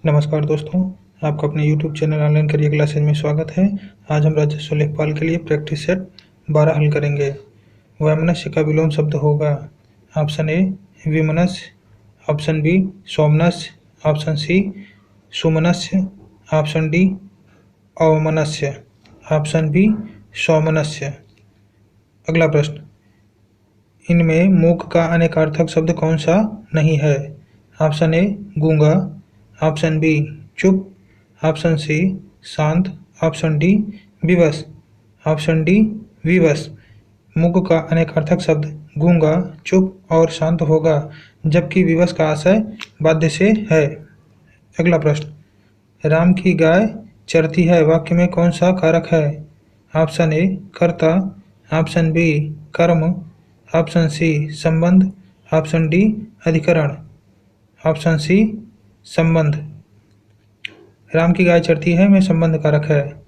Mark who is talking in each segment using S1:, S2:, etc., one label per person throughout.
S1: नमस्कार दोस्तों, आपका अपने YouTube channel online career classes में स्वागत है। आज हम राजस्व लेखपाल के लिए प्रैक्टिस सेट 12 हल करेंगे। वैमनस्य का विलोम शब्द होगा ऑप्शन ए विमनस्य, ऑप्शन बी सोमनस्य, ऑप्शन सी सुमनस्य, ऑप्शन डी अवमनस्य, ऑप्शन बी सोमनस्य। अगला प्रश्न, इनमें मूक का अनेकार्थक शब्द कौन सा नहीं है? ऑप्शन ए गूंगा, ऑप्शन बी चुप, ऑप्शन सी शांत, ऑप्शन डी विवश। ऑप्शन डी विवश। मूक का अनेकार्थक शब्द गूंगा, चुप और शांत होगा, जबकि विवश का आशय बाध्य से है। अगला प्रश्न, राम की गाय चरती है वाक्य में कौन सा कारक है? ऑप्शन ए कर्ता, ऑप्शन बी कर्म, ऑप्शन सी संबंध, ऑप्शन डी अधिकरण। ऑप्शन सी संबंध। राम की गाय चरती है में संबंध कारक है।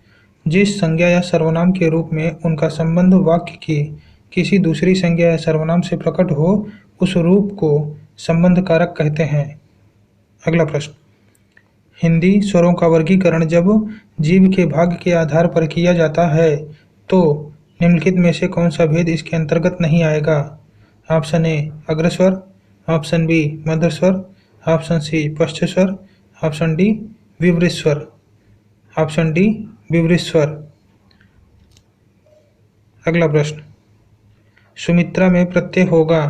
S1: जिस संज्ञा या सर्वनाम के रूप में उनका संबंध वाक्य की किसी दूसरी संज्ञा या सर्वनाम से प्रकट हो, उस रूप को संबंध कारक कहते हैं। अगला प्रश्न, हिंदी स्वरों का वर्गीकरण जब जीव के भाग के आधार पर किया जाता है तो निम्नलिखित में से कौन सा भेद इसके अंतर्गत नहीं आएगा? ऑप्शन ए अग्रस्वर, ऑप्शन बी मध्यस्वर, ऑप्शन सी पश्चस्वर, ऑप्शन डी विवृस्वर। ऑप्शन डी विवृस्वर। अगला प्रश्न, सुमित्रा में प्रत्यय होगा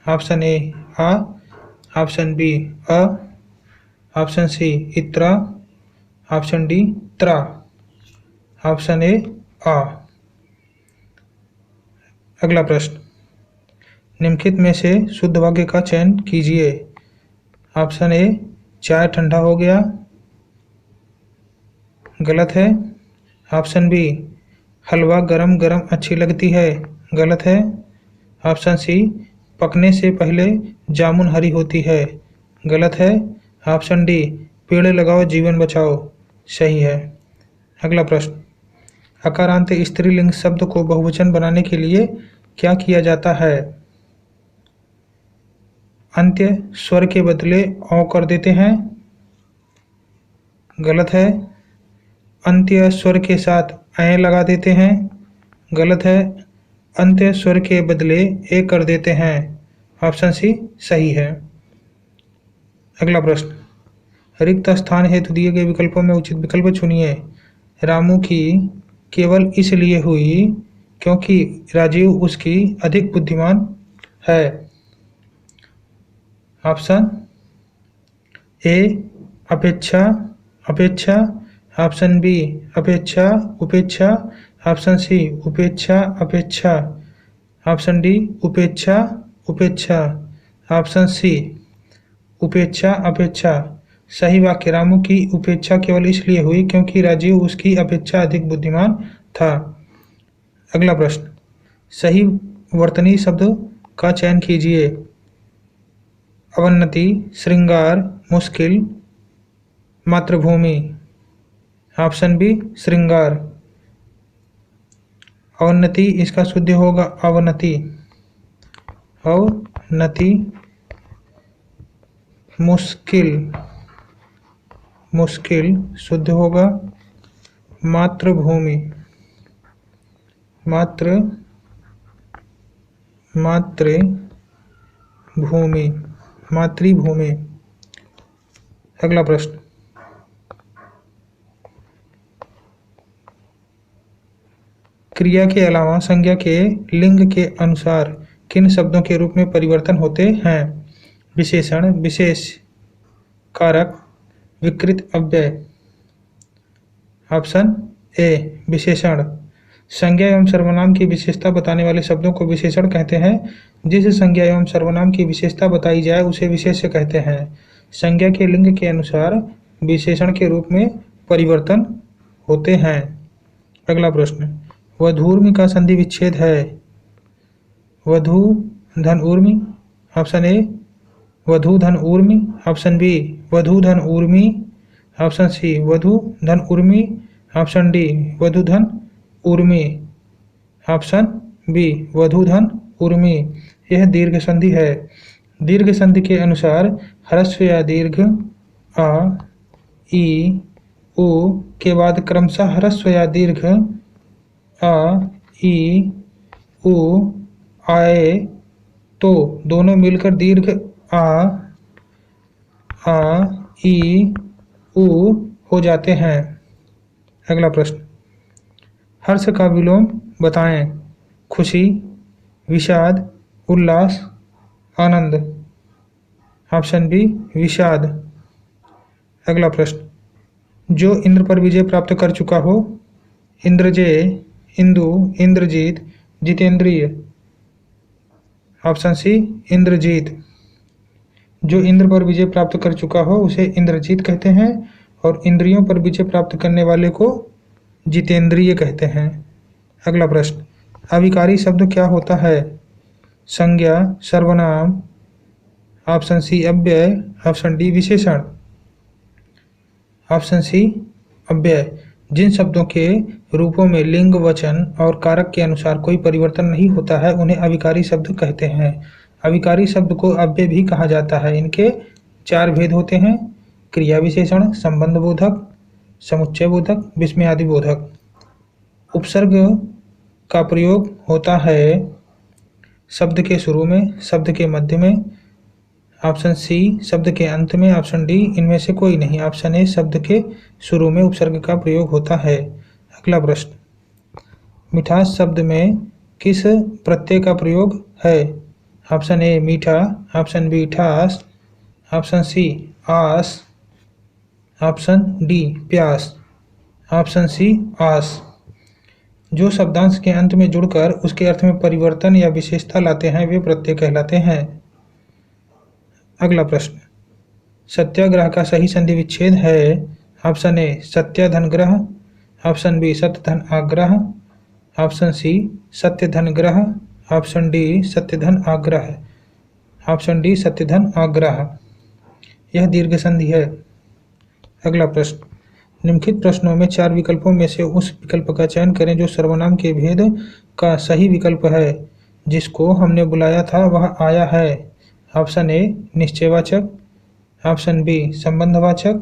S1: ऑप्शन ए आ, ऑप्शन बी अ, ऑप्शन सी इत्रा, ऑप्शन डी त्रा। ऑप्शन ए आ। अगला प्रश्न, निम्नलिखित में से शुद्ध वाक्य का चयन कीजिए। ऑप्शन ए चाय ठंडा हो गया, गलत है। ऑप्शन बी हलवा गरम गरम अच्छी लगती है, गलत है। ऑप्शन सी पकने से पहले जामुन हरी होती है, गलत है। ऑप्शन डी पेड़ लगाओ जीवन बचाओ, सही है। अगला प्रश्न, अकारांत स्त्रीलिंग शब्द को बहुवचन बनाने के लिए क्या किया जाता है? अंत्य स्वर के बदले औ कर देते हैं, गलत है। अंत्य स्वर के साथ ऐ लगा देते हैं, गलत है। अंत्य स्वर के बदले ए कर देते हैं, ऑप्शन सी सही है। अगला प्रश्न, रिक्त स्थान हेतु दिए गए विकल्पों में उचित विकल्प चुनिए। रामू की केवल इसलिए हुई क्योंकि राजीव उसकी अधिक बुद्धिमान है। ऑप्शन ए अपेक्षा अपेक्षा, ऑप्शन बी अपेक्षा उपेक्षा, ऑप्शन सी उपेक्षा अपेक्षा, ऑप्शन डी उपेक्षा उपेक्षा, ऑप्शन सी उपेक्षा अपेक्षा। सही वाक्य, रामू की उपेक्षा केवल इसलिए हुई क्योंकि राजीव उसकी अपेक्षा अधिक बुद्धिमान था। अगला प्रश्न, सही वर्तनी शब्द का चयन कीजिए। अवनति, श्रृंगार, मुश्किल, मातृभूमि। ऑप्शन बी श्रृंगार। अवनति इसका शुद्ध होगा अवनति। अवनति। मुश्किल, मुश्किल शुद्ध होगा मातृभूमि। मातृभूमि, मातृभूमि। अगला प्रश्न, क्रिया के अलावा संज्ञा के लिंग के अनुसार किन शब्दों के रूप में परिवर्तन होते हैं? विशेषण, विशेष, कारक, विकृत अव्यय। ऑप्शन ए विशेषण। संज्ञा एवं सर्वनाम की विशेषता बताने वाले शब्दों को विशेषण कहते हैं। जिस संज्ञा एवं सर्वनाम की विशेषता बताई जाए उसे विशेष्य कहते हैं। संज्ञा के लिंग के अनुसार विशेषण के रूप में परिवर्तन होते हैं। अगला प्रश्न, वधूर्मि का संधि विच्छेद है। वधू धन ऊर्मि, ऑप्शन ए वधू धन ऊर्मि, ऑप्शन बी वधू धन ऊर्मि, ऑप्शन सी वधू धन ऊर्मि, ऑप्शन डी वधू धन ऊर्मि, ऑप्शन बी वधू धन ऊर्मि। यह दीर्घ संधि है। दीर्घ संधि के अनुसार ह्रस्व या दीर्घ आ ई, उ के बाद क्रमशः ह्रस्व या दीर्घ अ, ई, उ आए तो दोनों मिलकर दीर्घ आ, ई, उ हो जाते हैं। अगला प्रश्न, हर्ष का विलोम बताएं। खुशी, विषाद, उल्लास, आनंद। ऑप्शन बी विषाद। अगला प्रश्न, जो इंद्र पर विजय प्राप्त कर चुका हो। इंद्रजय, इंदु, इंद्रजीत, जितेंद्रिय। ऑप्शन सी इंद्रजीत। जो इंद्र पर विजय प्राप्त कर चुका हो उसे इंद्रजीत कहते हैं और इंद्रियों पर विजय प्राप्त करने वाले को जितेंद्रिय कहते हैं। अगला प्रश्न, अविकारी शब्द क्या होता है। संज्ञा, सर्वनाम। ऑप्शन सी अव्यय, ऑप्शन डी विशेषण। ऑप्शन सी अव्यय, जिन शब्दों के रूपों में लिंग, वचन और कारक के अनुसार कोई परिवर्तन नहीं होता है उन्हें अविकारी शब्द कहते हैं। अविकारी शब्द को अव्यय भी कहा जाता है। इनके 4 भेद होते हैं, क्रिया विशेषण, संबंध बोधक, समुच्चय बोधक, विस्मयादि बोधक। उपसर्ग का प्रयोग होता है शब्द के शुरू में, शब्द के मध्य में। ऑप्शन सी शब्द के अंत में, ऑप्शन डी इनमें से कोई नहीं। ऑप्शन ए शब्द के शुरू में उपसर्ग का प्रयोग होता है। अगला प्रश्न, मिठास शब्द में किस प्रत्यय का प्रयोग है। ऑप्शन ए मीठा, ऑप्शन बी ठास, ऑप्शन सी आस, ऑप्शन डी प्यास, ऑप्शन सी आस। जो शब्दांश के अंत में जुड़कर उसके अर्थ में परिवर्तन या विशेषता लाते हैं वे प्रत्यय कहलाते हैं। अगला प्रश्न, सत्याग्रह का सही संधि विच्छेद है। ऑप्शन ए सत्या धन ग्रह, ऑप्शन बी सत्य धन आग्रह, ऑप्शन सी सत्य धन ग्रह, ऑप्शन डी सत्य धन आग्रह, ऑप्शन डी सत्य धन आग्रह। यह दीर्घ संधि है। अगला प्रश्न, निम्नलिखित प्रश्नों में 4 विकल्पों में से उस विकल्प का चयन करें जो सर्वनाम के भेद का सही विकल्प है। जिसको हमने बुलाया था वह आया है। ऑप्शन ए निश्चयवाचक, ऑप्शन बी संबंधवाचक,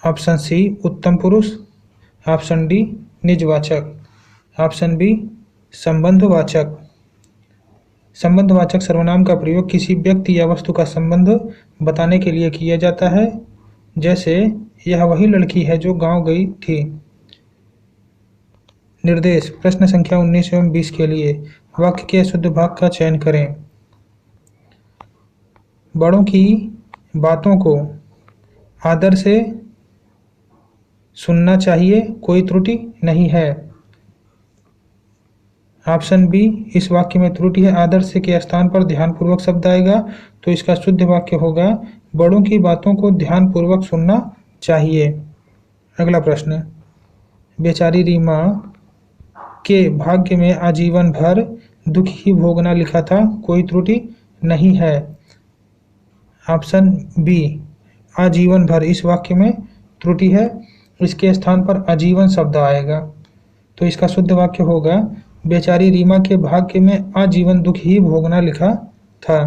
S1: ऑप्शन सी उत्तम पुरुष, ऑप्शन डी निजवाचक, ऑप्शन बी संबंधवाचक। संबंधवाचक सर्वनाम का प्रयोग किसी व्यक्ति या वस्तु का संबंध बताने के लिए किया जाता है। जैसे यह वही लड़की है जो गांव गई थी। निर्देश, प्रश्न संख्या 19 एवं 20 के लिए वाक्य के शुद्ध भाग का चयन करें। बड़ों की बातों को आदर से सुनना चाहिए, कोई त्रुटि नहीं है। ऑप्शन बी, इस वाक्य में त्रुटि है, आदर से के स्थान पर ध्यानपूर्वक शब्द आएगा तो इसका शुद्ध वाक्य होगा बड़ों की बातों को ध्यानपूर्वक सुनना चाहिए। अगला प्रश्न, बेचारी रीमा के भाग्य में आजीवन भर दुख ही भोगना लिखा था, कोई त्रुटि नहीं है। ऑप्शन बी आजीवन भर, इस वाक्य में त्रुटि है, इसके स्थान पर आजीवन शब्द आएगा तो इसका शुद्ध वाक्य होगा बेचारी रीमा के भाग्य में आजीवन दुख ही भोगना लिखा था।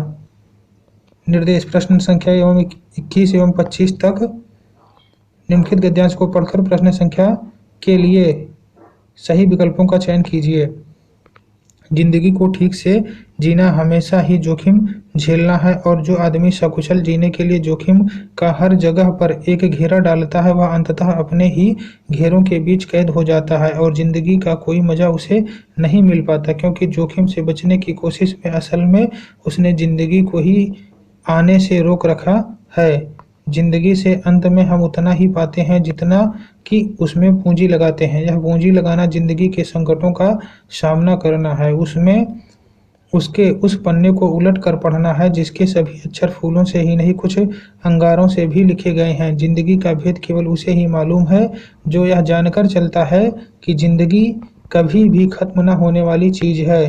S1: निर्देश, प्रश्न संख्या एवं 21 एवं 25 तक निम्नलिखित गद्यांश को पढ़कर प्रश्न संख्या के लिए सही विकल्पों का चयन कीजिए। जिंदगी को ठीक से जीना हमेशा ही जोखिम झेलना है और जो आदमी सकुशल जीने के लिए जोखिम का हर जगह पर एक घेरा डालता है वह अंततः अपने ही घेरों के बीच कैद हो जाता है और जिंदगी का कोई मजा उसे नहीं मिल पाता, क्योंकि जोखिम से बचने की कोशिश में असल में उसने जिंदगी को ही आने से रोक रखा है। जिंदगी से अंत में हम उतना ही पाते हैं जितना कि उसमें पूंजी लगाते हैं। यह पूंजी लगाना जिंदगी के संकटों का सामना करना है, उसमें उसके उस पन्ने को उलट कर पढ़ना है जिसके सभी अक्षर फूलों से ही नहीं कुछ अंगारों से भी लिखे गए हैं। जिंदगी का भेद केवल उसे ही मालूम है जो यह जानकर चलता है कि जिंदगी कभी भी खत्म न होने वाली चीज है।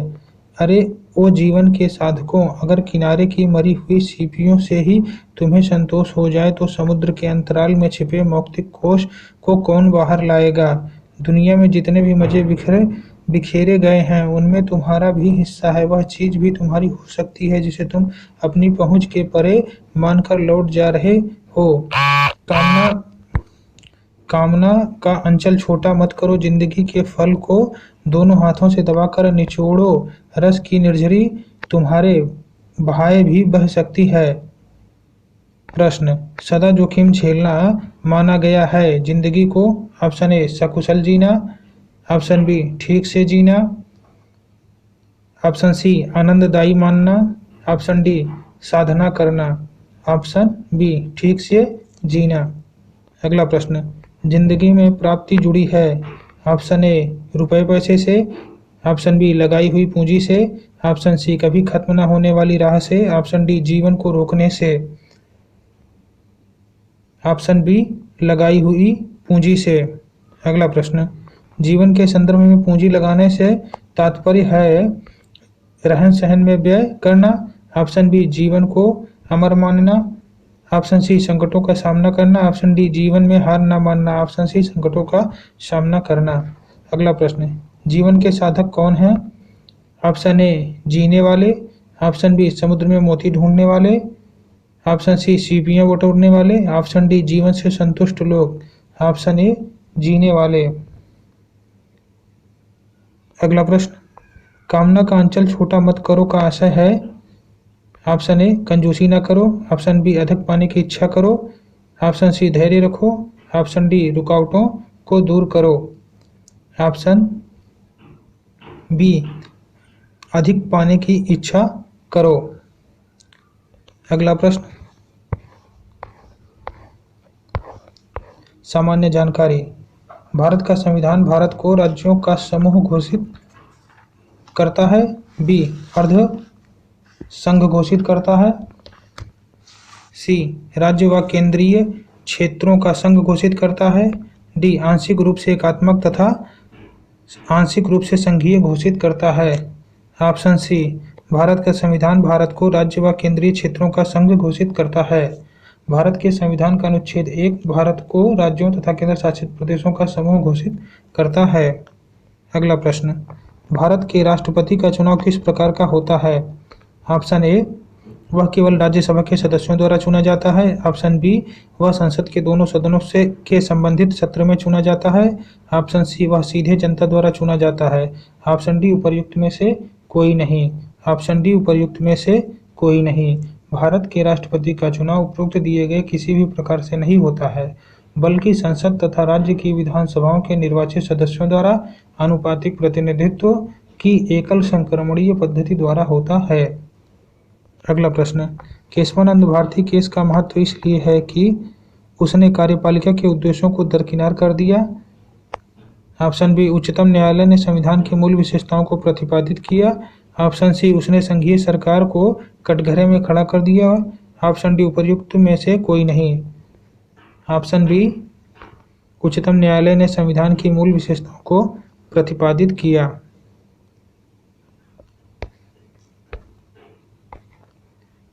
S1: अरे ओ जीवन के साधकों, अगर किनारे की मरी हुई सीपियों से ही तुम्हें संतोष हो जाए तो समुद्र के अंतराल में छिपे मौक्तिक कोश को कौन बाहर लाएगा। दुनिया में जितने भी मजे बिखेरे गए हैं उनमें तुम्हारा भी हिस्सा है। वह चीज भी तुम्हारी हो सकती है जिसे तुम अपनी पहुंच के परे मानकर लौट जा रहे हो। कामना कामना का अंचल छोटा मत करो, जिंदगी के फल को दोनों हाथों से दबाकर निचोड़ो, रस की निर्झरी तुम्हारे बहाए भी बह सकती है। प्रश्न, सदा जोखिम झेलना माना गया है जिंदगी को। ऑप्शन ए सकुशल जीना, ऑप्शन बी ठीक से जीना, ऑप्शन सी आनंददायी मानना, ऑप्शन डी साधना करना, ऑप्शन बी ठीक से जीना। अगला प्रश्न, जिंदगी में प्राप्ति जुड़ी है। ऑप्शन ए रुपए पैसे से, ऑप्शन बी लगाई हुई पूंजी से, ऑप्शन सी कभी खत्म न होने वाली राह से, ऑप्शन डी जीवन को रोकने से, ऑप्शन बी लगाई हुई पूंजी से। अगला प्रश्न, जीवन के संदर्भ में पूंजी लगाने से तात्पर्य है रहन सहन में व्यय करना, ऑप्शन बी जीवन को अमर मानना, ऑप्शन सी संकटों का सामना करना, ऑप्शन डी जीवन में हार न मानना, ऑप्शन सी संकटों का सामना करना। अगला प्रश्न, जीवन के साधक कौन हैं। ऑप्शन ए जीने वाले, ऑप्शन बी समुद्र में मोती ढूंढने वाले, ऑप्शन सी सीपियां बटोरने वाले, ऑप्शन डी जीवन से संतुष्ट लोग, ऑप्शन ए जीने वाले। अगला प्रश्न, कामना का अंचल छोटा मत करो का आशय है। ऑप्शन ए कंजूसी ना करो, ऑप्शन बी अधिक पाने की इच्छा करो, ऑप्शन सी धैर्य रखो, ऑप्शन डी रुकावटों को दूर करो, ऑप्शन बी अधिक पाने की इच्छा करो। अगला प्रश्न, सामान्य जानकारी। भारत का संविधान भारत को राज्यों का समूह घोषित करता है, बी अर्ध संघ घोषित करता है, सी राज्य व केंद्रीय क्षेत्रों का संघ घोषित करता है, डी आंशिक रूप से एकात्मक तथा आंशिक रूप से संघीय घोषित करता है। ऑप्शन सी, भारत का संविधान भारत को राज्य व केंद्रीय क्षेत्रों का संघ घोषित करता है। भारत के संविधान का अनुच्छेद 1 भारत को राज्यों तथा केंद्र शासित प्रदेशों का समूह घोषित करता है। अगला प्रश्न, भारत के राष्ट्रपति का चुनाव किस प्रकार का होता है। ऑप्शन ए, वह केवल राज्यसभा के सदस्यों द्वारा चुना जाता है, ऑप्शन बी, वह संसद के दोनों सदनों से के संबंधित सत्र में चुना जाता है, ऑप्शन सी, वह सीधे जनता द्वारा चुना जाता है, ऑप्शन डी उपर्युक्त में से कोई नहीं, ऑप्शन डी उपर्युक्त में से कोई नहीं। भारत के राष्ट्रपति का चुनाव उपरोक्त दिए गए किसी भी प्रकार से नहीं होता है, बल्कि संसद तथा राज्य की विधानसभाओं के निर्वाचित सदस्यों द्वारा आनुपातिक प्रतिनिधित्व की एकल संक्रमणीय पद्धति द्वारा होता है। अगला प्रश्न, केशवानंद भारती केस का महत्व इसलिए है कि उसने कार्यपालिका के उद्देश्यों को दरकिनार कर दिया, ऑप्शन बी, उच्चतम न्यायालय ने संविधान की मूल विशेषताओं को प्रतिपादित किया, ऑप्शन सी, उसने संघीय सरकार को कटघरे में खड़ा कर दिया, ऑप्शन डी उपर्युक्त में से कोई नहीं, ऑप्शन बी, उच्चतम न्यायालय ने संविधान की मूल विशेषताओं को प्रतिपादित किया।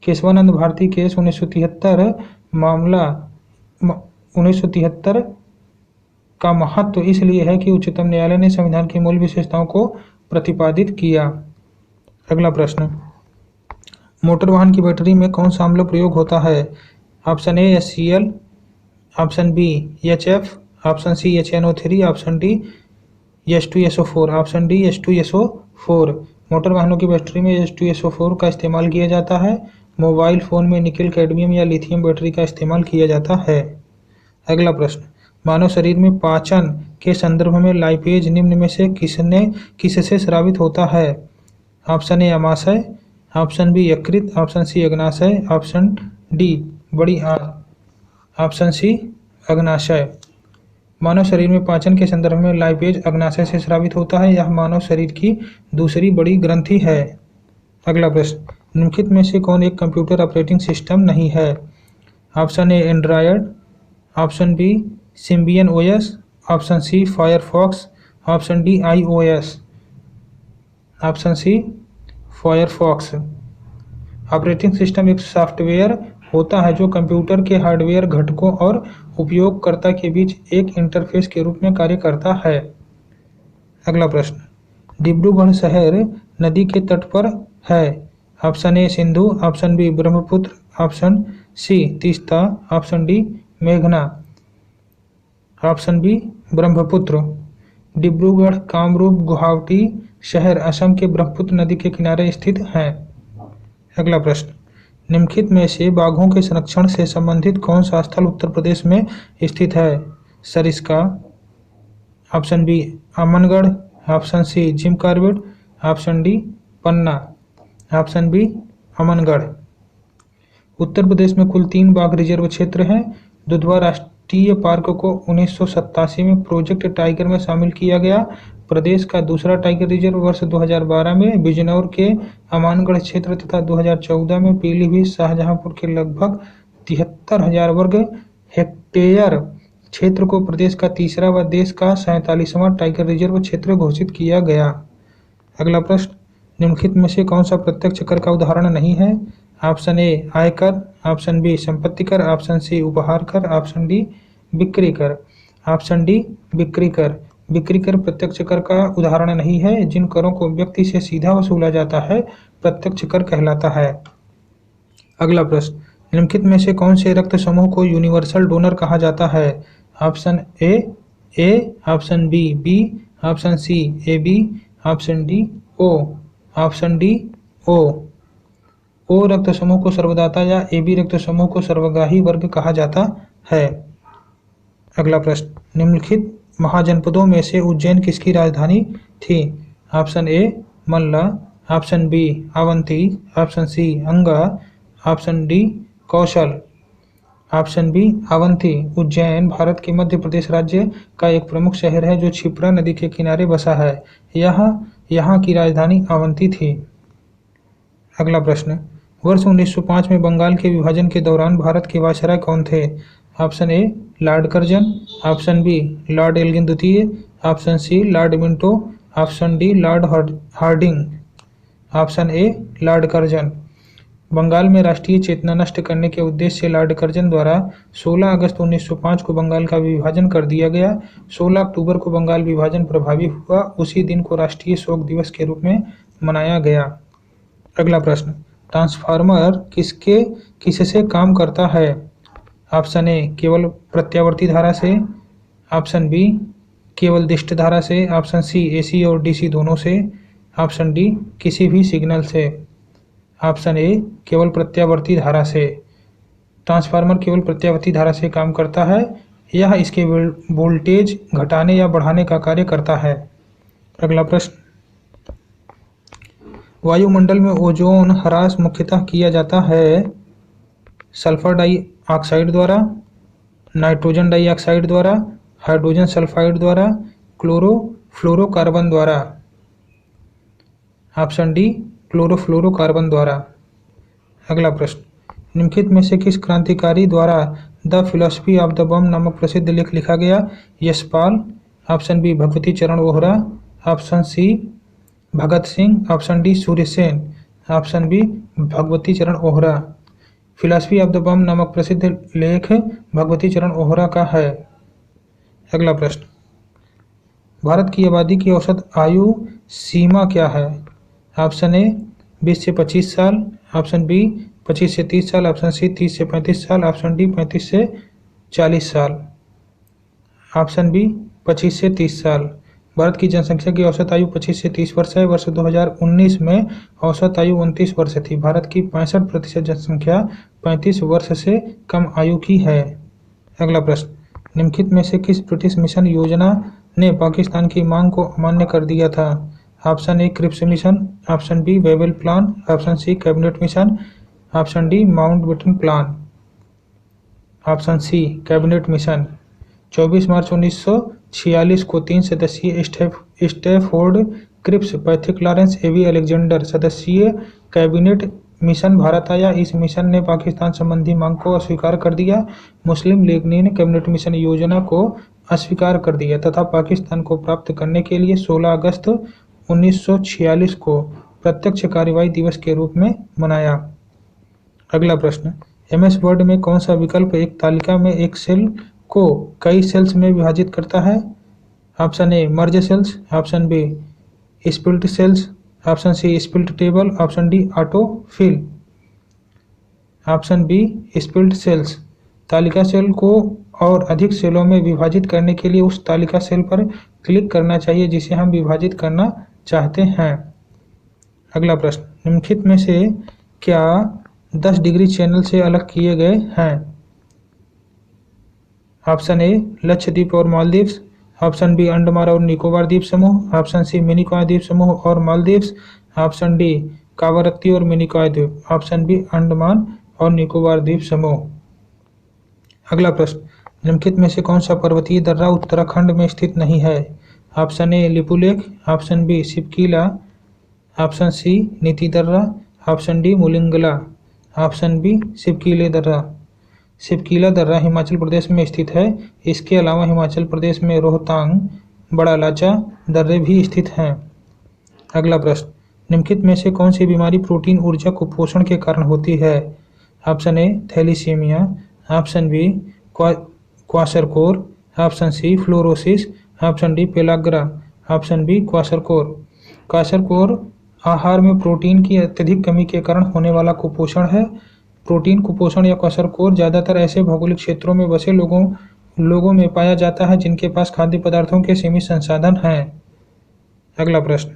S1: केशवानंद भारती केस 1973 मामला 1973 का महत्व इसलिए है कि उच्चतम न्यायालय ने संविधान की मूल विशेषताओं को प्रतिपादित किया। अगला प्रश्न, मोटर वाहन की बैटरी में कौन सा अम्ल प्रयोग होता है। Option A HCl, option B HF, option C HNO3, option D H2SO4, option D H2SO4। Motor वाहनों की बैटरी में H2SO4 का इस्तेमाल किया जाता है। मोबाइल फोन में निकल, कैडमियम या लिथियम बैटरी का इस्तेमाल किया जाता है। अगला प्रश्न, मानव शरीर में पाचन के संदर्भ में लाइपेज निम्न में से किससे स्रावित होता है। ऑप्शन ए अमाशय, ऑप्शन बी यकृत, ऑप्शन सी अग्नाशय, ऑप्शन डी बड़ी आंत, ऑप्शन सी अग्नाशय। मानव शरीर में पाचन के संदर्भ में लाइपेज अग्नाशय से स्रावित होता है। यह मानव शरीर की दूसरी बड़ी ग्रंथि है। अगला प्रश्न, निम्नलिखित में से कौन एक कंप्यूटर ऑपरेटिंग सिस्टम नहीं है। Option A Android, option B Symbian OS, option C Firefox, option D iOS, option C Firefox. Operating system एक सॉफ्टवेयर होता है जो कंप्यूटर के हार्डवेयर घटकों और उपयोगकर्ता के बीच एक इंटरफेस के रूप में कार्य करता है। अगला प्रश्न, डिब्रूगढ़ शहर नदी के तट पर है। Option A Sindhu, option B Brahmaputra, option C Teesta, option D मेघना। Option B Brahmaputra. डिब्रूगढ़, कामरूप, गुवाहाटी शहर असम के ब्रह्मपुत्र नदी के किनारे स्थित हैं। अगला प्रश्न, निम्नलिखित में से बाघों के संरक्षण से संबंधित कौन सा स्थल उत्तर प्रदेश में स्थित है? Sariska. Option B Amangarh. Option C Jim Corbett. Option D Panna. Option B Amangarh. Uttar Pradesh में कुल 3 बाघ रिजर्व क्षेत्र हैं। दुधवा राष्ट्रीय पार्क को 1987 में प्रोजेक्ट टाइगर में शामिल किया गया। प्रदेश का दूसरा टाइगर रिजर्व वर्ष 2012 में बिजनौर के अमानगढ़ क्षेत्र तथा 2014 में पीलीभीत शाहजहांपुर के लगभग 73,000 वर्ग हेक्टेयर क्षेत्र को प्रदेश का तीसरा व देश का 47वां टाइगर रिजर्व क्षेत्र घोषित किया गया। अगला प्रश्न, निम्नलिखित में से कौन सा प्रत्यक्ष कर का उदाहरण नहीं है? ऑप्शन ए आयकर। ऑप्शन बी संपत्ति कर। ऑप्शन सी उपहार कर। ऑप्शन डी बिक्री कर। ऑप्शन डी बिक्री कर। बिक्री कर प्रत्यक्ष कर का उदाहरण नहीं है। जिन करों को व्यक्ति से सीधा वसूला जाता है प्रत्यक्ष कर कहलाता है। अगला प्रश्न, निम्नलिखित में से कौन से रक्त समूह को यूनिवर्सल डोनर कहा जाता है? Option A. Option B. Option C A B. Option D O. Option D O रक्त समूह को सर्वदाता या ए बी रक्त समूह को सर्वग्राही वर्ग कहा जाता है। अगला प्रश्न, निम्नलिखित महाजनपदों में से उज्जैन किसकी राजधानी थी? Option A Malla. Option B Avanti. Option C Anga. Option D Kaushal. Option B Avanti. Ujjain Bharat के मध्य प्रदेश राज्य का एक प्रमुख शहर है जो क्षिप्रा नदी के किनारे बसा है। यहाँ की राजधानी अवंती थी। अगला प्रश्न, वर्ष 1905 में बंगाल के विभाजन के दौरान भारत के वायसराय कौन थे? Option A lord Curzon. Option B lord Elgin द्वितीय। Option C lord Minto. Option D lord Hardinge. Option A lord Curzon. Bengal में राष्ट्रीय चेतना नष्ट करने के उद्देश्य से लॉर्ड कर्जन द्वारा 16 अगस्त 1905 को बंगाल का विभाजन कर दिया गया। 16 अक्टूबर को बंगाल विभाजन प्रभावी हुआ। उसी दिन को राष्ट्रीय शोक दिवस के रूप में मनाया गया। अगला प्रश्न, ट्रांसफार्मर किससे काम करता है? ऑप्शन ए केवल प्रत्यावर्ती धारा से। ऑप्शन बी केवल दिष्ट धारा से। ऑप्शन सी एसी और डीसी दोनों से। ऑप्शन डी किसी भी सिग्नल से। ऑप्शन ए केवल प्रत्यावर्ती धारा से। ट्रांसफार्मर केवल प्रत्यावर्ती धारा से काम करता है। यह इसके वोल्टेज घटाने या बढ़ाने का कार्य करता है। अगला प्रश्न, वायुमंडल में ओजोन ह्रास मुख्यतः किया जाता है सल्फर डाइऑक्साइड द्वारा, नाइट्रोजन डाइऑक्साइड द्वारा, हाइड्रोजन सल्फाइड द्वारा, क्लोरोफ्लोरोकार्बन द्वारा। ऑप्शन डी क्लोरोफ्लोरोकार्बन द्वारा। अगला प्रश्न, निम्नलिखित में से किस क्रांतिकारी द्वारा the philosophy of the bomb नामक प्रसिद्ध लेख लिखा गया? Yashpal. Option B Bhagwati Charan Vohra. Option C Bhagat Singh. Option D Suryasen. Option B Bhagwati Charan Vohra. Philosophy of the bomb नामक प्रसिद्ध लेख भगवती चरण ओहरा का है। अगला प्रश्न, भारत की आबादी की औसत आयु सीमा क्या है? ऑप्शन ए 20 से 25 साल। ऑप्शन बी 25 से 30 साल। ऑप्शन सी 30 से 35 साल। ऑप्शन डी 35 से 40 साल। ऑप्शन बी 25 से 30 साल। भारत की जनसंख्या की औसत आयु 25 से 30 वर्ष है। वर्ष 2019 में औसत आयु 29 वर्ष थी। भारत की 65% जनसंख्या 35 वर्ष से कम आयु की है। अगला प्रश्न, निम्नलिखित में से किस ब्रिटिश मिशन योजना ने पाकिस्तान की मांग को अमान्य कर दिया था? Option A Cripps mission. Option B Wavell plan. Option C cabinet mission. Option D Mountbatten plan. Option C cabinet mission. 24 March 1946 को 3 सदस्यीय स्टैफोर्ड क्रिप्स पैथिक लॉरेंस एवी अलेक्जेंडर सदस्यीय कैबिनेट मिशन भारत आया। इस मिशन ने पाकिस्तान संबंधी मांग को अस्वीकार कर दिया। मुस्लिम लीग ने कैबिनेट मिशन योजना को अस्वीकार कर दिया तथा पाकिस्तान को प्राप्त करने के लिए 16 अगस्त 1946 को प्रत्यक्ष कार्रवाई दिवस के रूप में मनाया। अगला प्रश्न, MS वर्ड में कौन सा विकल्प एक तालिका में एक सेल को कई सेल्स में विभाजित करता है? Option A merge cells. Option B split cells. Option C split table. Option D auto fill. Option B split cells. तालिका सेल को और अधिक सेलों में विभाजित करने के लिए उस तालिका सेल पर क्लिक करना चाहिए जिसे हम विभाजित करना चाहते हैं। अगला प्रश्न, निम्नलिखित में से क्या 10 डिग्री चैनल से अलग किए गए हैं? ऑप्शन ए लक्षद्वीप और मालदीव्स, ऑप्शन बी अंडमान और निकोबार द्वीप समूह, ऑप्शन सी मिनिकॉय द्वीप समूह और मालदीव्स, ऑप्शन डी कावारत्ती और मिनिकॉय द्वीप, ऑप्शन बी अंडमान और निकोबार द्वीप समूह। अगला प्रश्न, निम्नलिखित में से कौन सा पर्वतीय दर्रा उत्तराखंड में स्थित नहीं है? Option A Lipulekh, option B Shipkila, option C Niti दर्रा, option D Mulingla, option B Shipkila दर्रा। सिपकीला दर्रा हिमाचल प्रदेश में स्थित है। इसके अलावा हिमाचल प्रदेश में रोहतांग, बड़ा लाचा दर्रे भी स्थित हैं। अगला प्रश्न, निम्नलिखित में से कौन सी बीमारी प्रोटीन ऊर्जा कुपोषण के कारण होती है? Option A thalassemia, option B kwashiorkor, option C fluorosis, option D pellagra, option B kwashiorkor. Kwashiorkor आहार में प्रोटीन की अत्यधिक कमी के कारण होने वाला कुपोषण है। प्रोटीन कुपोषण या क्वाशरकोर ज़्यादातर ऐसे भौगोलिक क्षेत्रों में बसे लोगों में पाया जाता है जिनके पास खाद्य पदार्थों के सीमित संसाधन हैं। अगला प्रश्न,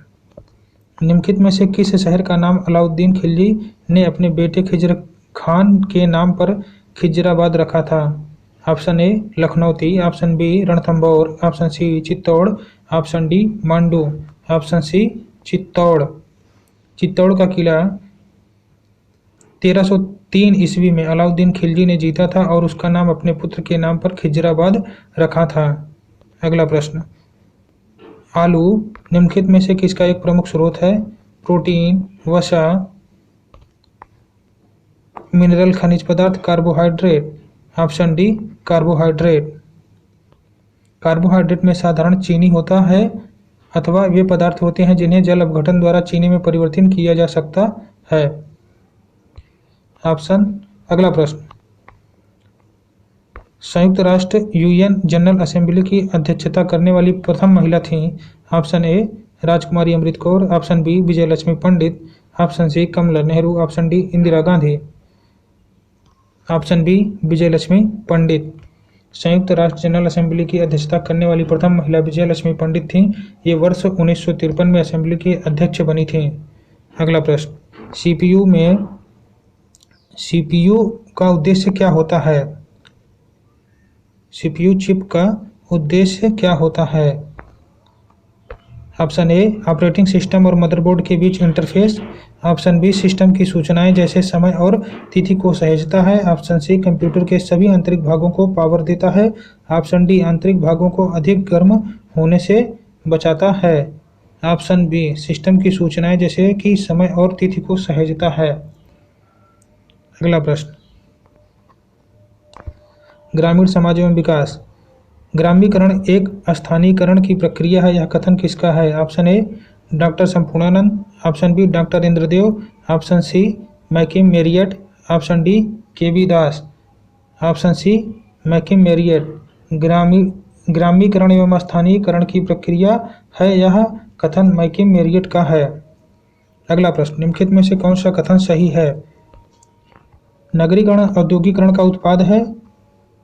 S1: निम्नलिखित में से किस शहर का नाम अलाउद्दीन खिलजी ने अपने बेटे खिज्र खान के नाम पर खिजराबाद रखा था? Option A Lakhnauti, option B Ranthambore, option C Chittor, option D Mandu, option C Chittor. Chittor का किला 1303 ईस्वी में अलाउद्दीन खिलजी ने जीता था और उसका नाम अपने पुत्र के नाम पर खिजराबाद रखा था। अगला प्रश्न, आलू निम्नलिखित में से किसका एक प्रमुख स्रोत है? प्रोटीन, वसा, मिनरल, खनिज पदार्थ, carbohydrate. Option D carbohydrate. Carbohydrate में साधारण चीनी होता है अथवा वे पदार्थ होते हैं जिन्हें जल अपघटन द्वारा चीनी में परिवर्तित किया जा सकता है। अगला प्रश्न, संयुक्त राष्ट्र यूएन जनरल असेंबली की अध्यक्षता करने वाली प्रथम महिला थीं? Option A Rajkumari Amrit Kaur, option B Vijayalakshmi Pandit, option C Kamala Nehru, option D Indira Gandhi. Option B Vijayalakshmi Pandit. संयुक्त राष्ट्र जनरल असेंबली की अध्यक्षता करने वाली प्रथम महिला विजयलक्ष्मी पंडित थीं। ये वर्ष 1953 में असेंबली की अध्यक्ष बनी थीं। अगला प्रश्न, सीपीयू का उद्देश्य क्या होता है? सीपीयू चिप का उद्देश्य क्या होता है? ऑप्शन ए ऑपरेटिंग सिस्टम और मदरबोर्ड के बीच इंटरफेस, ऑप्शन बी सिस्टम की सूचनाएं जैसे समय और तिथि को सहेजता है, ऑप्शन सी कंप्यूटर के सभी आंतरिक भागों को पावर देता है, ऑप्शन डी आंतरिक भागों को अधिक गर्म होने से बचाता है, ऑप्शन बी सिस्टम की सूचनाएं जैसे कि समय और तिथि को सहेजता है। अगला प्रश्न, ग्रामीण समाज एवं विकास। ग्रामीकरण एक स्थानीयकरण की प्रक्रिया है। यह कथन किसका है? Option A doctor Sampurnanand, option B doctor Indradev, option C McKim Marriott, option D K B Das, option C McKim Marriott. ग्रामीकरण एवं स्थानीयकरण की प्रक्रिया है, यह कथन मैकिम मेरियट का है। अगला प्रश्न, निम्नलिखित में से कौन सा कथन सही है? नगरीकरण औद्योगिकरण का उत्पाद है।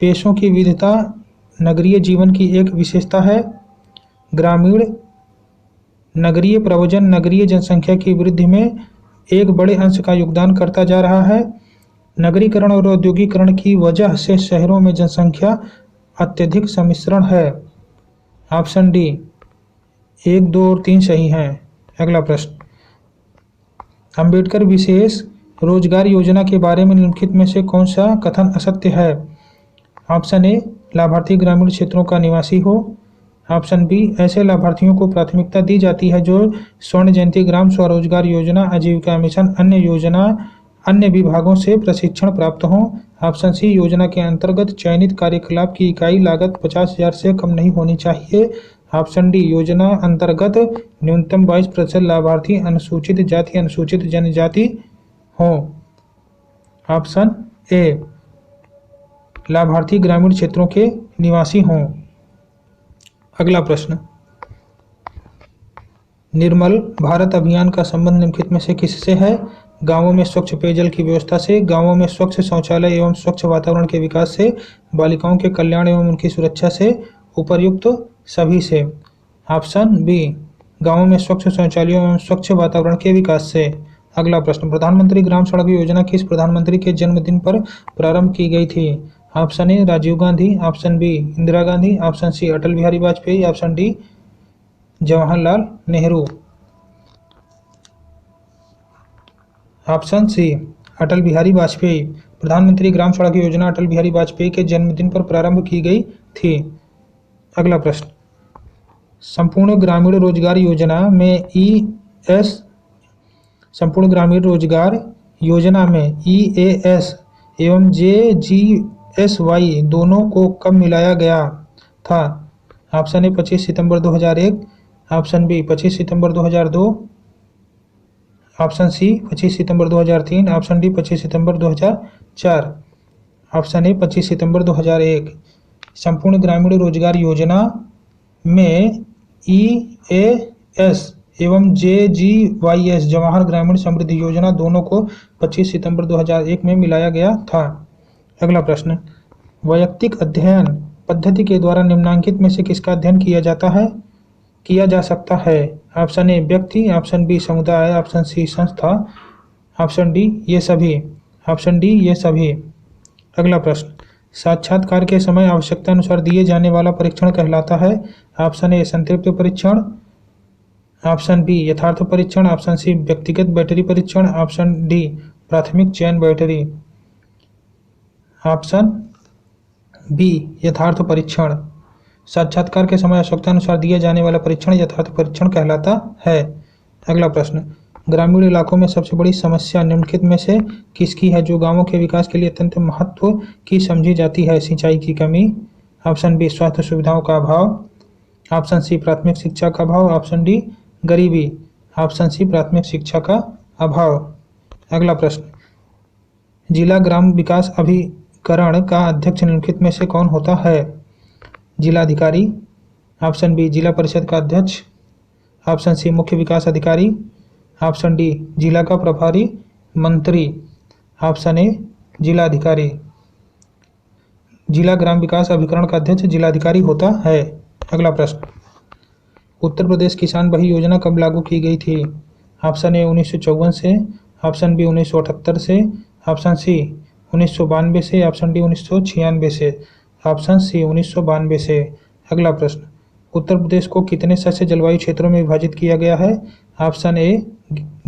S1: पेशों की विविधता नगरीय जीवन की एक विशेषता है। ग्रामीण नगरीय प्रवचन नगरीय जनसंख्या की वृद्धि में एक बड़े अंश का योगदान करता जा रहा है। नगरीकरण और औद्योगिकरण की वजह से शहरों में जनसंख्या अत्यधिक सम्मिश्रण है। ऑप्शन डी 1, 2 और 3 सही हैं। अगला प्रश्न, अंबेडकर विशेष रोजगार योजना के बारे में निम्नलिखित में से कौन सा कथन असत्य है? ऑप्शन ए लाभार्थी ग्रामीण क्षेत्रों का निवासी हो, ऑप्शन बी ऐसे लाभार्थियों को प्राथमिकता दी जाती है जो स्वर्ण जयंती ग्राम स्वरोजगार योजना, आजीविका मिशन, अन्य विभागों से प्रशिक्षण प्राप्त हो, ऑप्शन सी योजना के अंतर्गत चयनित कार्यकलाप की इकाई लागत 50,000 से कम नहीं होनी चाहिए, ऑप्शन डी योजना अंतर्गत न्यूनतम 22% लाभार्थी अनुसूचित जाति अनुसूचित जनजाति हो, ऑप्शन ए लाभार्थी ग्रामीण क्षेत्रों के निवासी हों। अगला प्रश्न, निर्मल भारत अभियान का संबंध निम्नलिखित में से किससे है? गांवों में स्वच्छ पेयजल की व्यवस्था से, गांवों में स्वच्छ शौचालय एवं स्वच्छ वातावरण के विकास से, बालिकाओं के कल्याण एवं उनकी सुरक्षा से, उपर्युक्त सभी से। ऑप्शन बी, गांवों में स्वच्छ शौचालयों एवं स्वच्छ वातावरण के विकास से। अगला प्रश्न, प्रधानमंत्री ग्राम सड़क योजना किस प्रधानमंत्री के जन्मदिन पर प्रारंभ की गई थी? Option A Rajiv Gandhi, option B Indira Gandhi, option C Atal Bihari Vajpayee, option D Jawaharlal Nehru. Option C Atal Bihari Vajpayee. प्रधानमंत्री ग्राम सड़क योजना अटल बिहारी वाजपेयी के जन्मदिन पर प्रारंभ की गई थी। अगला प्रश्न, संपूर्ण ग्रामीण रोजगार योजना में संपूर्ण ग्रामीण रोजगार योजना में EAS एवं JGSY दोनों को कब मिलाया गया था? ऑप्शन ए 25 सितंबर 2001, ऑप्शन बी 25 सितंबर 2002, ऑप्शन सी 25 सितंबर 2003, ऑप्शन डी 25 सितंबर 2004। ऑप्शन ए 25 सितंबर 2001। संपूर्ण ग्रामीण रोजगार योजना में EAS एवं JGYS जवाहर ग्रामीण समृद्धि योजना दोनों को 25 सितंबर 2001 में मिलाया गया था। अगला प्रश्न, वैयक्तिक अध्ययन पद्धति के द्वारा निम्नलिखित में से किसका अध्ययन किया जा सकता है? ऑप्शन ए व्यक्ति, ऑप्शन बी समुदाय, ऑप्शन सी संस्था, ऑप्शन डी ये सभी। ऑप्शन डी ये सभी। अगला प्रश्न, साक्षात्कार के समय आवश्यकता अनुसार दिए जाने वाला परीक्षण कहलाता है? ऑप्शन ए संतृप्ति परीक्षण, ऑप्शन बी यथार्थ परीक्षण, ऑप्शन सी व्यक्तिगत बैटरी परीक्षण, ऑप्शन डी प्राथमिक चयन बैटरी। ऑप्शन बी यथार्थ परीक्षण। साक्षात्कार के समय आवश्यकता अनुसार दिए जाने वाला परीक्षण यथार्थ परीक्षण कहलाता है। अगला प्रश्न, ग्रामीण इलाकों में सबसे बड़ी समस्या निम्नलिखित में से किसकी है जो गांवों के विकास के लिए अत्यंत महत्व की समझी जाती है? सिंचाई की कमी, ऑप्शन बी स्वास्थ्य सुविधाओं का अभाव, ऑप्शन सी प्राथमिक शिक्षा का अभाव, ऑप्शन डी गरीबी, ऑप्शन सी प्राथमिक शिक्षा का अभाव। अगला प्रश्न, जिला ग्राम विकास अभिकरण का अध्यक्ष निम्नलिखित में से कौन होता है? जिलाधिकारी, ऑप्शन बी जिला परिषद का अध्यक्ष, ऑप्शन सी मुख्य विकास अधिकारी, ऑप्शन डी जिला का प्रभारी मंत्री, ऑप्शन ए जिलाधिकारी। जिला ग्राम विकास अभिकरण का अध्यक्ष जिलाधिकारी होता है। अगला प्रश्न, उत्तर प्रदेश किसान बही योजना कब लागू की गई थी? ऑप्शन ए 1954 से, ऑप्शन बी 1978 से, ऑप्शन सी 1992 से, ऑप्शन डी 1996 से, ऑप्शन सी 1992 से। अगला प्रश्न, उत्तर प्रदेश को कितने शस्य जलवायु क्षेत्रों में विभाजित किया गया है? Option A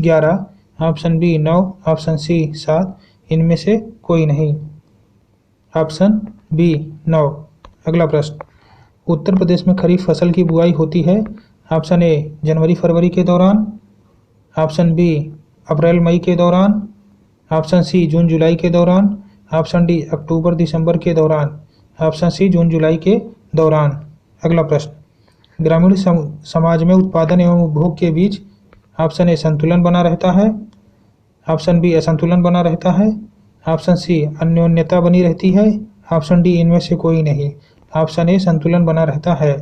S1: 11, option B 9, option C 7, इनमें से कोई नहीं। Option B 9। अगला प्रश्न, उत्तर प्रदेश में खरीफ फसल की बुआई होती है? ऑप्शन ए जनवरी फरवरी के दौरान, ऑप्शन बी अप्रैल मई के दौरान, ऑप्शन सी जून जुलाई के दौरान, ऑप्शन डी अक्टूबर दिसंबर के दौरान, ऑप्शन सी जून जुलाई के दौरान। अगला प्रश्न, ग्रामीण समाज में उत्पादन एवं उपभोग के बीच ऑप्शन ए संतुलन बना रहता है, ऑप्शन बी असंतुलन बना रहता है, ऑप्शन सी अन्योन्यता बनी रहती है, ऑप्शन डी इनमें से कोई नहीं। ऑप्शन ए संतुलन बना रहता है।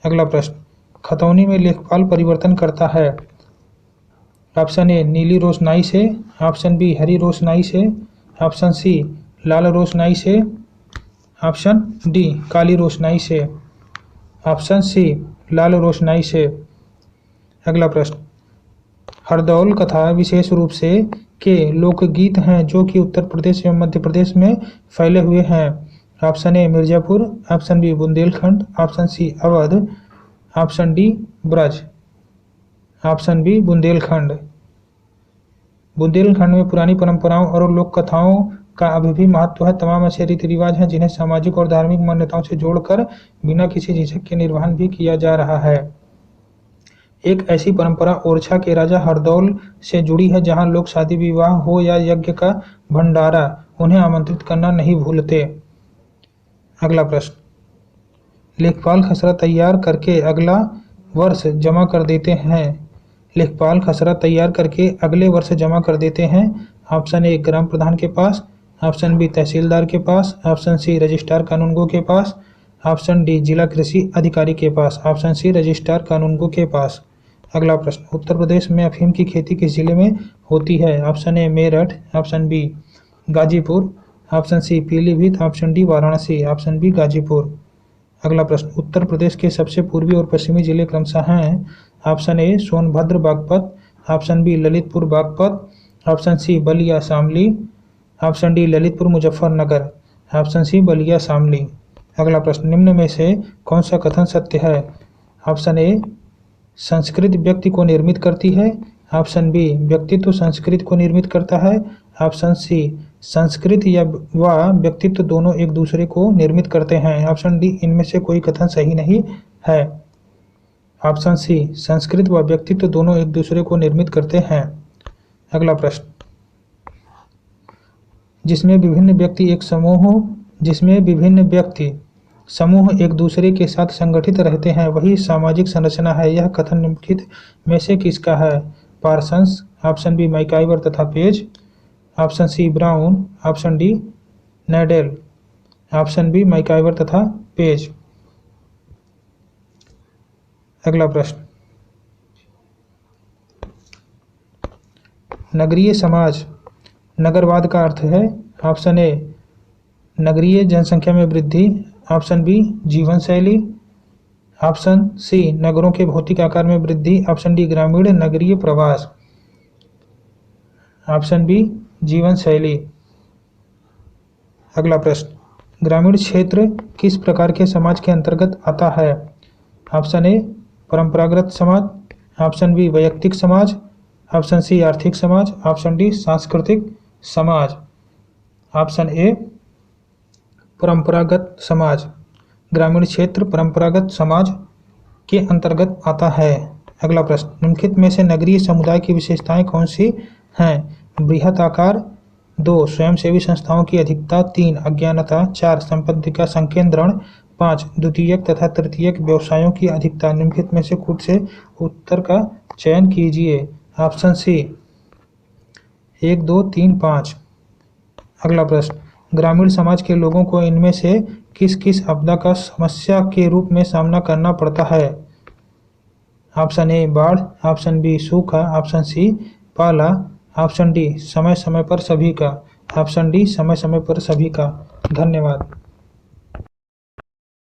S1: अगला प्रश्न, खतौनी में लेखपाल परिवर्तन करता है? ऑप्शन ए नीली रोशनाई से, ऑप्शन बी हरी रोशनाई से, ऑप्शन सी लाल रोशनाई से, ऑप्शन डी काली रोशनाई से, ऑप्शन सी लाल रोशनाई से। अगला प्रश्न, हरदौल कथा विशेष रूप से के लोकगीत हैं जो कि उत्तर प्रदेश एवं मध्य प्रदेश में फैले हुए हैं? Option A Mirzapur, option B Bundelkhand, option C Awadh, option D Braj, option B Bundelkhand. Bundelkhand में पुरानी परंपराओं और लोक कथाओं का अभी भी महत्व है। तमाम ऐसे रीति रिवाज हैं जिन्हें सामाजिक और धार्मिक मान्यताओं से जोड़कर बिना किसी झिझक के निर्वहन भी किया जा रहा है। एक ऐसी परंपरा ओरछा के राजा हरदौल से जुड़ी है जहां लोग शादी विवाह हो या यज्ञ का भंडारा उन्हें आमंत्रित करना नहीं भूलते। अगला प्रश्न, लेखपाल खसरा तैयार करके अगला वर्ष जमा कर देते हैं? लेखपाल खसरा तैयार करके अगले वर्ष जमा कर देते हैं? ऑप्शन ए ग्राम प्रधान के पास, ऑप्शन बी तहसीलदार के पास, ऑप्शन सी रजिस्ट्रार कानूनगो के पास, ऑप्शन डी जिला कृषि अधिकारी के पास, ऑप्शन सी रजिस्ट्रार कानूनगो के पास। अगला प्रश्न, उत्तर प्रदेश में अफीम की खेती किस जिले में होती है? Option A Meerut, option B Ghazipur, option C Pilibhit, option D Varanasi, option B Ghazipur. अगला प्रश्न, उत्तर प्रदेश के सबसे पूर्वी और पश्चिमी जिले क्रमशः हैं? Option A Sonbhadra Baghpat, option B Lalitpur Baghpat, option C Ballia Shamli, option D Lalitpur Muzaffarnagar, option C Ballia Shamli. अगला प्रश्न, निम्न में से कौन सा कथन सत्य है? ऑप्शन ए संस्कृत व्यक्ति को निर्मित करती है, ऑप्शन बी व्यक्तित्व संस्कृत को निर्मित करता है, ऑप्शन सी संस्कृत या व व्यक्तित्व दोनों एक दूसरे को निर्मित करते हैं, ऑप्शन डी इनमें से कोई कथन सही नहीं है। ऑप्शन सी संस्कृत व व्यक्तित्व दोनों एक दूसरे को निर्मित करते हैं। अगला प्रश्न, जिसमें विभिन्न व्यक्ति समूह एक दूसरे के साथ संगठित रहते हैं वही सामाजिक संरचना है, यह कथन निम्नलिखित में से किसका है? पार्सन्स, ऑप्शन बी मैकाइवर तथा Page, option C Brown, option D Nadel, option B MacIver तथा पेज। अगला प्रश्न, नगरीय समाज नगरवाद का अर्थ है? ऑप्शन ए नगरीय जनसंख्या में वृद्धि, ऑप्शन बी जीवन शैली, ऑप्शन सी नगरों के भौतिक आकार में वृद्धि, ऑप्शन डी ग्रामीण नगरीय प्रवास, ऑप्शन बी जीवन शैली। अगला प्रश्न, ग्रामीण क्षेत्र किस प्रकार के समाज के अंतर्गत आता है? ऑप्शन ए परंपरागत समाज, ऑप्शन बी वैयक्तिक समाज, ऑप्शन सी आर्थिक समाज, ऑप्शन डी सांस्कृतिक समाज, ऑप्शन ए परंपरागत समाज। ग्रामीण क्षेत्र परंपरागत समाज के अंतर्गत आता है। अगला प्रश्न, निम्नलिखित में से नगरीय समुदाय की विशेषताएं कौन सी हैं? बृहत आकार, 2 स्वयंसेवी संस्थाओं की अधिकता, 3 अज्ञानता, 4 संपत्ति का संकेंद्रण, 5 द्वितीयक तथा तृतीयक व्यवसायों की अधिकता। निम्नलिखित में से कुछ से उत्तर का चयन कीजिए। Option C 1, 2, 3, 5। अगला प्रश्न, ग्रामीण समाज के लोगों को इनमें से किस किस आपदा का समस्या के रूप में सामना करना पड़ता है? ऑप्शन ए बाढ़, ऑप्शन बी सूखा, ऑप्शन सी पाला, ऑप्शन डी समय समय पर सभी का, ऑप्शन डी समय समय पर सभी का। धन्यवाद।